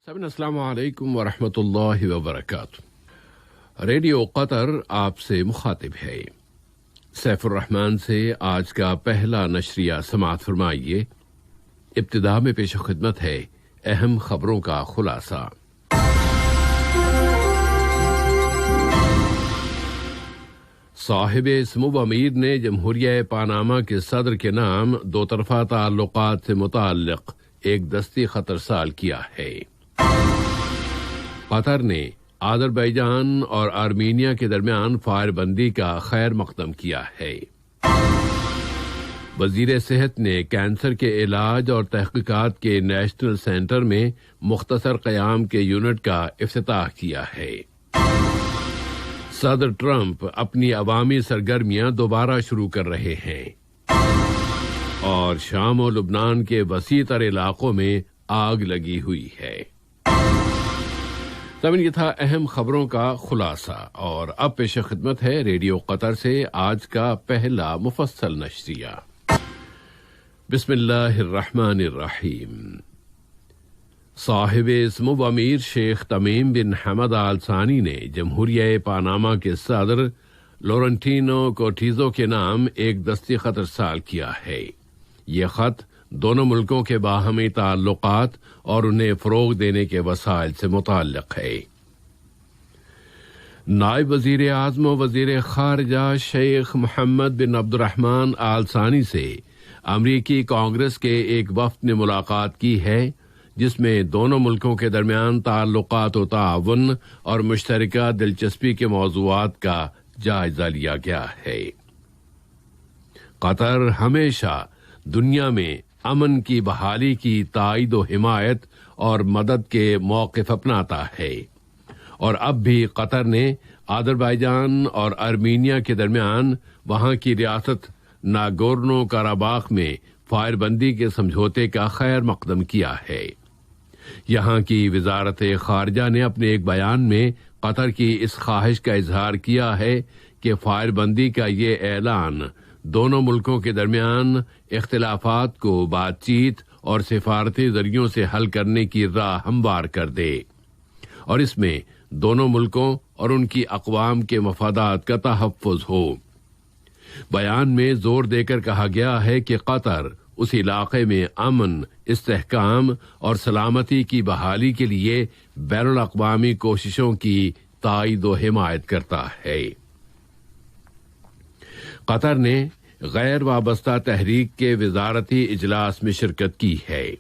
السلام علیکم ورحمۃ اللہ وبرکاتہ۔ ریڈیو قطر آپ سے مخاطب ہے۔ سیف الرحمان سے آج کا پہلا نشریہ سماعت فرمائیے۔ ابتدا میں پیش خدمت ہے اہم خبروں کا خلاصہ۔ صاحب سمو امیر نے جمہوریہ پاناما کے صدر کے نام دو طرفہ تعلقات سے متعلق ایک دستی خط ارسال کیا ہے۔ قطر نے آذربائیجان اور آرمینیا کے درمیان فائر بندی کا خیر مقدم کیا ہے۔ وزیر صحت نے کینسر کے علاج اور تحقیقات کے نیشنل سینٹر میں مختصر قیام کے یونٹ کا افتتاح کیا ہے۔ صدر ٹرمپ اپنی عوامی سرگرمیاں دوبارہ شروع کر رہے ہیں، اور شام و لبنان کے وسیع تر علاقوں میں آگ لگی ہوئی ہے۔ یہ تھا اہم خبروں کا خلاصہ، اور اب پیش خدمت ہے ریڈیو قطر سے آج کا پہلا مفصل نشریہ۔ بسم اللہ الرحمن الرحیم۔ صاحب سمو امیر شیخ تمیم بن حمد آل ثانی نے جمہوریہ پاناما کے صدر لورنٹینو کورٹیزو کے نام ایک دستی خط ارسال کیا ہے۔ یہ خط دونوں ملکوں کے باہمی تعلقات اور انہیں فروغ دینے کے وسائل سے متعلق ہے۔ نائب وزیر اعظم و وزیر خارجہ شیخ محمد بن عبد الرحمن آل ثانی سے امریکی کانگریس کے ایک وفد نے ملاقات کی ہے، جس میں دونوں ملکوں کے درمیان تعلقات و تعاون اور مشترکہ دلچسپی کے موضوعات کا جائزہ لیا گیا ہے۔ قطر ہمیشہ دنیا میں امن کی بحالی کی تائید و حمایت اور مدد کے موقف اپناتا ہے، اور اب بھی قطر نے آذربائیجان اور آرمینیا کے درمیان وہاں کی ریاست ناگورنو کاراباخ میں فائر بندی کے سمجھوتے کا خیر مقدم کیا ہے۔ یہاں کی وزارت خارجہ نے اپنے ایک بیان میں قطر کی اس خواہش کا اظہار کیا ہے کہ فائر بندی کا یہ اعلان دونوں ملکوں کے درمیان اختلافات کو بات چیت اور سفارتی ذریعوں سے حل کرنے کی راہ ہموار کر دے، اور اس میں دونوں ملکوں اور ان کی اقوام کے مفادات کا تحفظ ہو۔ بیان میں زور دے کر کہا گیا ہے کہ قطر اس علاقے میں امن، استحکام اور سلامتی کی بحالی کے لیے بین الاقوامی کوششوں کی تائید و حمایت کرتا ہے۔ قطر نے غیر وابستہ تحریک کے وزارتی اجلاس میں شرکت کی ہے۔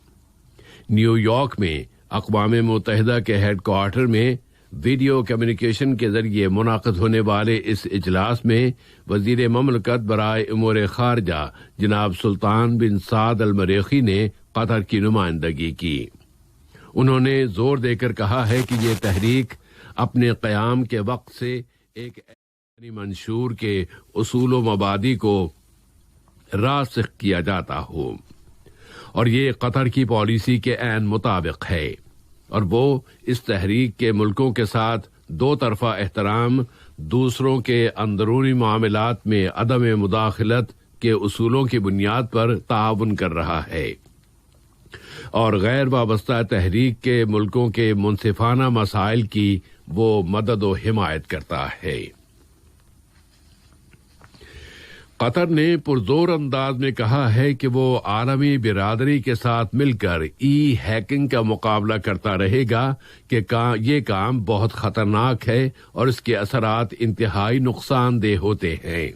نیو یارک میں اقوام متحدہ کے ہیڈ کوارٹر میں ویڈیو کمیونیکیشن کے ذریعے منعقد ہونے والے اس اجلاس میں وزیر مملکت برائے امور خارجہ جناب سلطان بن سعد المریخی نے قطر کی نمائندگی کی۔ انہوں نے زور دے کر کہا ہے کہ یہ تحریک اپنے قیام کے وقت سے ایک منشور کے اصول و مبادی کو راسخ کیا جاتا ہو، اور یہ قطر کی پالیسی کے عین مطابق ہے، اور وہ اس تحریک کے ملکوں کے ساتھ دو طرفہ احترام، دوسروں کے اندرونی معاملات میں عدم مداخلت کے اصولوں کی بنیاد پر تعاون کر رہا ہے، اور غیر وابستہ تحریک کے ملکوں کے منصفانہ مسائل کی وہ مدد و حمایت کرتا ہے۔ قطر نے پرزور انداز میں کہا ہے کہ وہ عالمی برادری کے ساتھ مل کر ای ہیکنگ کا مقابلہ کرتا رہے گا کہ یہ کام بہت خطرناک ہے اور اس کے اثرات انتہائی نقصان دہ ہوتے ہیں۔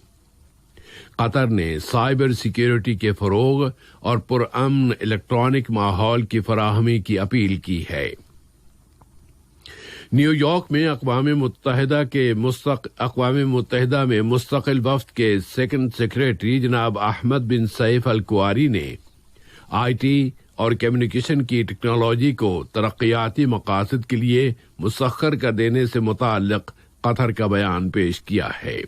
قطر نے سائبر سیکیورٹی کے فروغ اور پرامن الیکٹرانک ماحول کی فراہمی کی اپیل کی ہے۔ نیو یارک میں اقوام متحدہ میں مستقل وفد کے سیکنڈ سیکریٹری جناب احمد بن سیف الکواری نے آئی ٹی اور کمیونیکیشن کی ٹیکنالوجی کو ترقیاتی مقاصد کے لیے مسخر کر دینے سے متعلق قطر کا بیان پیش کیا ہے۔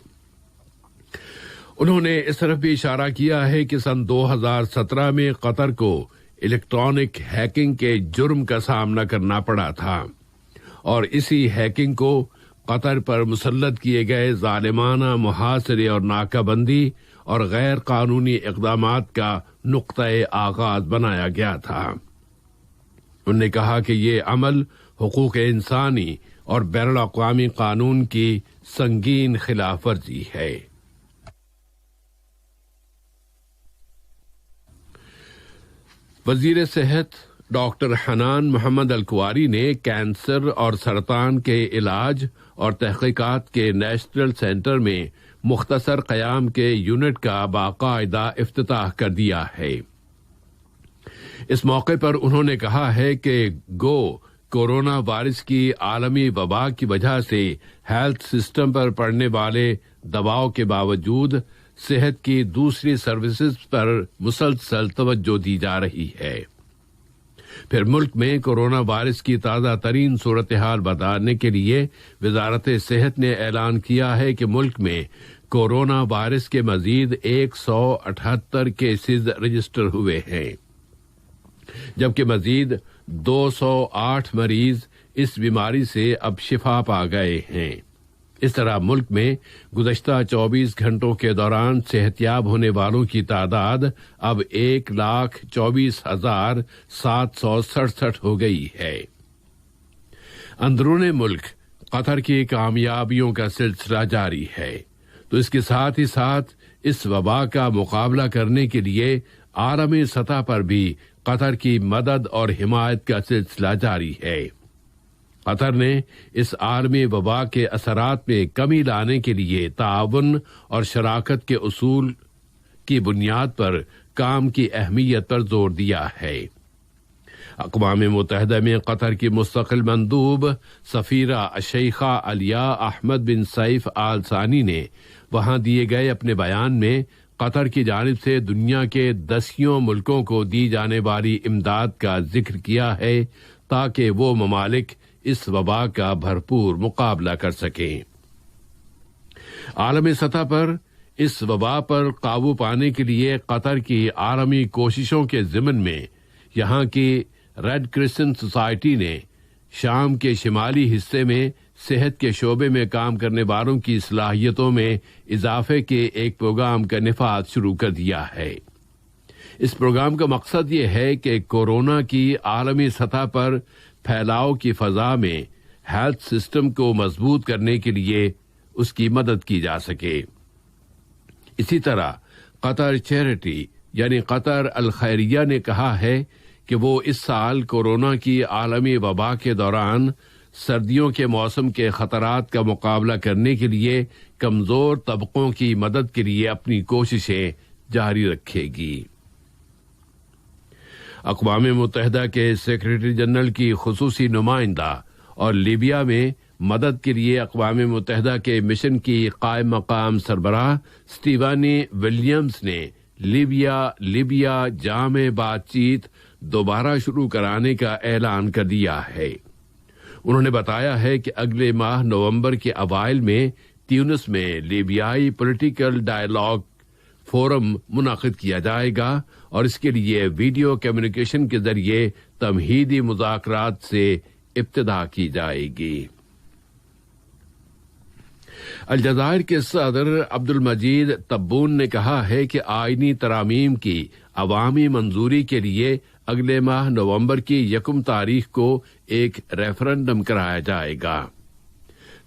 انہوں نے اس طرف بھی اشارہ کیا ہے کہ سن 2017 میں قطر کو الیکٹرانک ہیکنگ کے جرم کا سامنا کرنا پڑا تھا، اور اسی ہیکنگ کو قطر پر مسلط کیے گئے ظالمانہ محاصرے اور ناکہ بندی اور غیر قانونی اقدامات کا نقطۂ آغاز بنایا گیا تھا۔ انہوں نے کہا کہ یہ عمل حقوق انسانی اور بین الاقوامی قانون کی سنگین خلاف ورزی ہے۔ وزیر صحت ڈاکٹر حنان محمد الکواری نے کینسر اور سرطان کے علاج اور تحقیقات کے نیشنل سینٹر میں مختصر قیام کے یونٹ کا باقاعدہ افتتاح کر دیا ہے۔ اس موقع پر انہوں نے کہا ہے کہ کورونا وائرس کی عالمی وبا کی وجہ سے ہیلتھ سسٹم پر پڑنے والے دباؤ کے باوجود صحت کی دوسری سروسز پر مسلسل توجہ دی جا رہی ہے۔ پھر ملک میں کورونا وائرس کی تازہ ترین صورتحال بتانے کے لیے وزارت صحت نے اعلان کیا ہے کہ ملک میں کورونا وائرس کے مزید 178 کیسز رجسٹر ہوئے ہیں، جبکہ مزید 208 مریض اس بیماری سے اب شفا پا گئے ہیں۔ اس طرح ملک میں گزشتہ 24 گھنٹوں کے دوران صحتیاب ہونے والوں کی تعداد اب 1,24,767 ہو گئی ہے۔ اندرون ملک قطر کی کامیابیوں کا سلسلہ جاری ہے، تو اس کے ساتھ ہی ساتھ اس وبا کا مقابلہ کرنے کے لیے عالمی سطح پر بھی قطر کی مدد اور حمایت کا سلسلہ جاری ہے۔ قطر نے اس عالمی وبا کے اثرات میں کمی لانے کے لیے تعاون اور شراکت کے اصول کی بنیاد پر کام کی اہمیت پر زور دیا ہے۔ اقوام متحدہ میں قطر کی مستقل مندوب سفیرہ الشیخہ علیہ احمد بن سیف آل ثانی نے وہاں دیے گئے اپنے بیان میں قطر کی جانب سے دنیا کے 10 ملکوں کو دی جانے والی امداد کا ذکر کیا ہے تاکہ وہ ممالک اس وبا کا بھرپور مقابلہ کر سکیں۔ عالمی سطح پر اس وبا پر قابو پانے کے لیے قطر کی عالمی کوششوں کے ضمن میں یہاں کی ریڈ کرسنٹ سوسائٹی نے شام کے شمالی حصے میں صحت کے شعبے میں کام کرنے والوں کی صلاحیتوں میں اضافے کے ایک پروگرام کا نفاذ شروع کر دیا ہے۔ اس پروگرام کا مقصد یہ ہے کہ کورونا کی عالمی سطح پر پھیلاؤ کی فضا میں ہیلتھ سسٹم کو مضبوط کرنے کے لیے اس کی مدد کی جا سکے۔ اسی طرح قطر چیریٹی یعنی قطر الخیریہ نے کہا ہے کہ وہ اس سال کورونا کی عالمی وبا کے دوران سردیوں کے موسم کے خطرات کا مقابلہ کرنے کے لیے کمزور طبقوں کی مدد کے لیے اپنی کوششیں جاری رکھے گی۔ اقوام متحدہ کے سیکرٹری جنرل کی خصوصی نمائندہ اور لیبیا میں مدد کے لیے اقوام متحدہ کے مشن کی قائم مقام سربراہ سٹیفانی ولیمز نے لیبیا جامع بات چیت دوبارہ شروع کرانے کا اعلان کر دیا ہے۔ انہوں نے بتایا ہے کہ اگلے ماہ نومبر کے اوائل میں تیونس میں لیبیائی پولیٹیکل ڈائیلاگ فورم منعقد کیا جائے گا اور اس کے لیے ویڈیو کمیونیکیشن کے ذریعے تمہیدی مذاکرات سے ابتدا کی جائے گی۔ الجزائر کے صدر عبد المجید تبون نے کہا ہے کہ آئینی ترامیم کی عوامی منظوری کے لیے اگلے ماہ نومبر کی 1 تاریخ کو ایک ریفرنڈم کرایا جائے گا۔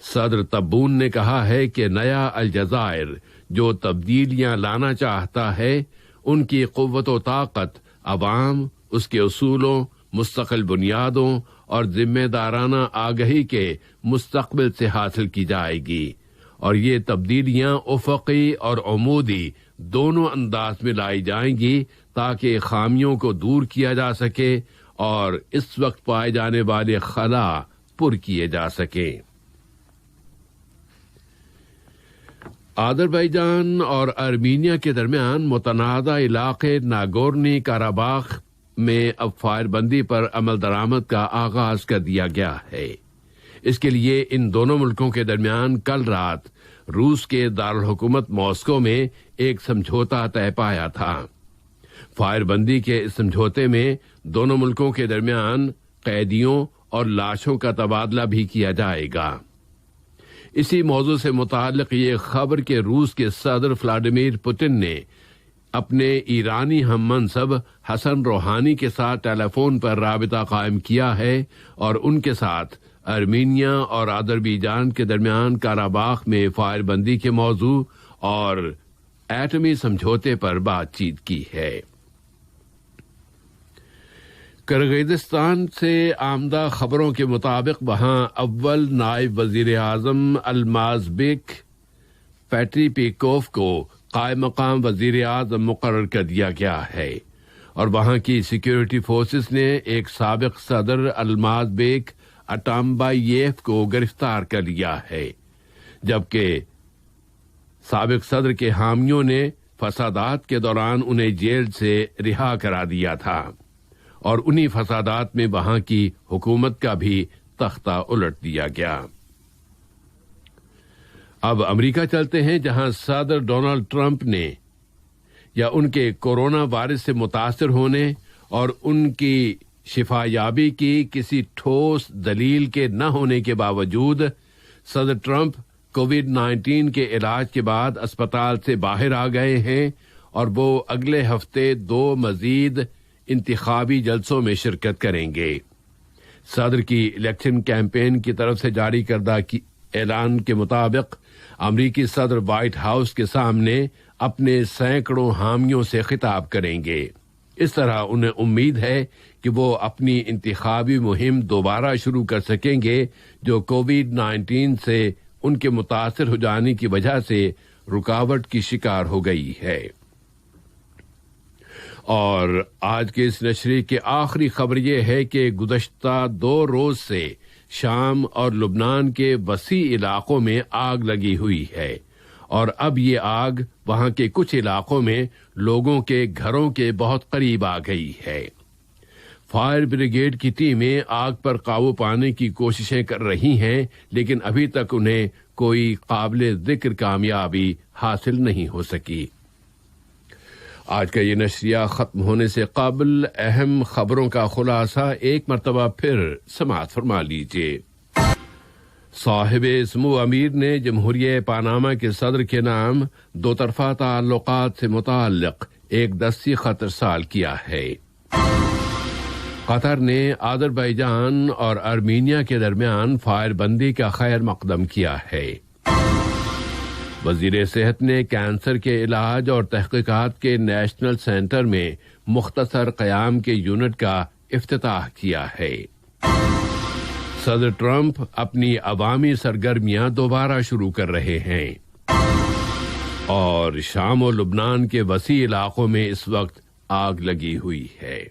صدر تبون نے کہا ہے کہ نیا الجزائر جو تبدیلیاں لانا چاہتا ہے ان کی قوت و طاقت عوام، اس کے اصولوں، مستقل بنیادوں اور ذمہ دارانہ آگہی کے مستقبل سے حاصل کی جائے گی، اور یہ تبدیلیاں افقی اور عمودی دونوں انداز میں لائی جائیں گی تاکہ خامیوں کو دور کیا جا سکے اور اس وقت پائے جانے والے خلا پر کیے جا سکیں۔ آذربائیجان اور ارمینیا کے درمیان متنازع علاقے ناگورنی قراباخ میں اب فائر بندی پر عمل درآمد کا آغاز کر دیا گیا ہے۔ اس کے لیے ان دونوں ملکوں کے درمیان کل رات روس کے دارالحکومت ماسکو میں ایک سمجھوتا طے پایا تھا۔ فائر بندی کے اس سمجھوتے میں دونوں ملکوں کے درمیان قیدیوں اور لاشوں کا تبادلہ بھی کیا جائے گا۔ اسی موضوع سے متعلق یہ خبر کہ روس کے صدر ولادیمیر پوتن نے اپنے ایرانی ہم منصب حسن روحانی کے ساتھ ٹیلی فون پر رابطہ قائم کیا ہے اور ان کے ساتھ ارمینیا اور آذربائیجان کے درمیان کاراباخ میں فائر بندی کے موضوع اور ایٹمی سمجھوتے پر بات چیت کی ہے۔ کرغیزستان سے آمدہ خبروں کے مطابق وہاں اول نائب وزیر اعظم المازبیک پیٹری پیکوف کو قائم مقام وزیر اعظم مقرر کر دیا گیا ہے اور وہاں کی سیکیورٹی فورسز نے ایک سابق صدر المازبیک اٹامبایف کو گرفتار کر لیا ہے، جبکہ سابق صدر کے حامیوں نے فسادات کے دوران انہیں جیل سے رہا کرا دیا تھا اور انہی فسادات میں وہاں کی حکومت کا بھی تختہ الٹ دیا گیا۔ اب امریکہ چلتے ہیں، جہاں صدر ڈونلڈ ٹرمپ نے یا ان کے کورونا وائرس سے متاثر ہونے اور ان کی شفا یابی کی کسی ٹھوس دلیل کے نہ ہونے کے باوجود صدر ٹرمپ کووڈ-19 کے علاج کے بعد اسپتال سے باہر آ گئے ہیں اور وہ اگلے ہفتے 2 مزید انتخابی جلسوں میں شرکت کریں گے۔ صدر کی الیکشن کیمپین کی طرف سے جاری کردہ اعلان کے مطابق امریکی صدر وائٹ ہاؤس کے سامنے اپنے سینکڑوں حامیوں سے خطاب کریں گے۔ اس طرح انہیں امید ہے کہ وہ اپنی انتخابی مہم دوبارہ شروع کر سکیں گے جو کووڈ-19 سے ان کے متاثر ہو جانے کی وجہ سے رکاوٹ کی شکار ہو گئی ہے۔ اور آج کے اس نشریے کی آخری خبر یہ ہے کہ گزشتہ 2 روز سے شام اور لبنان کے وسیع علاقوں میں آگ لگی ہوئی ہے اور اب یہ آگ وہاں کے کچھ علاقوں میں لوگوں کے گھروں کے بہت قریب آ گئی ہے۔ فائر بریگیڈ کی ٹیمیں آگ پر قابو پانے کی کوششیں کر رہی ہیں، لیکن ابھی تک انہیں کوئی قابل ذکر کامیابی حاصل نہیں ہو سکی۔ آج کا یہ نشریہ ختم ہونے سے قبل اہم خبروں کا خلاصہ ایک مرتبہ پھر سماعت فرما لیجیے۔ صاحب سمو امیر نے جمہوریہ پاناما کے صدر کے نام 2 طرفہ تعلقات سے متعلق ایک دستی خط ارسال کیا ہے۔ قطر نے آذربائیجان اور ارمینیا کے درمیان فائر بندی کا خیر مقدم کیا ہے۔ وزیر صحت نے کینسر کے علاج اور تحقیقات کے نیشنل سینٹر میں مختصر قیام کے یونٹ کا افتتاح کیا ہے۔ صدر ٹرمپ اپنی عوامی سرگرمیاں دوبارہ شروع کر رہے ہیں اور شام و لبنان کے وسیع علاقوں میں اس وقت آگ لگی ہوئی ہے۔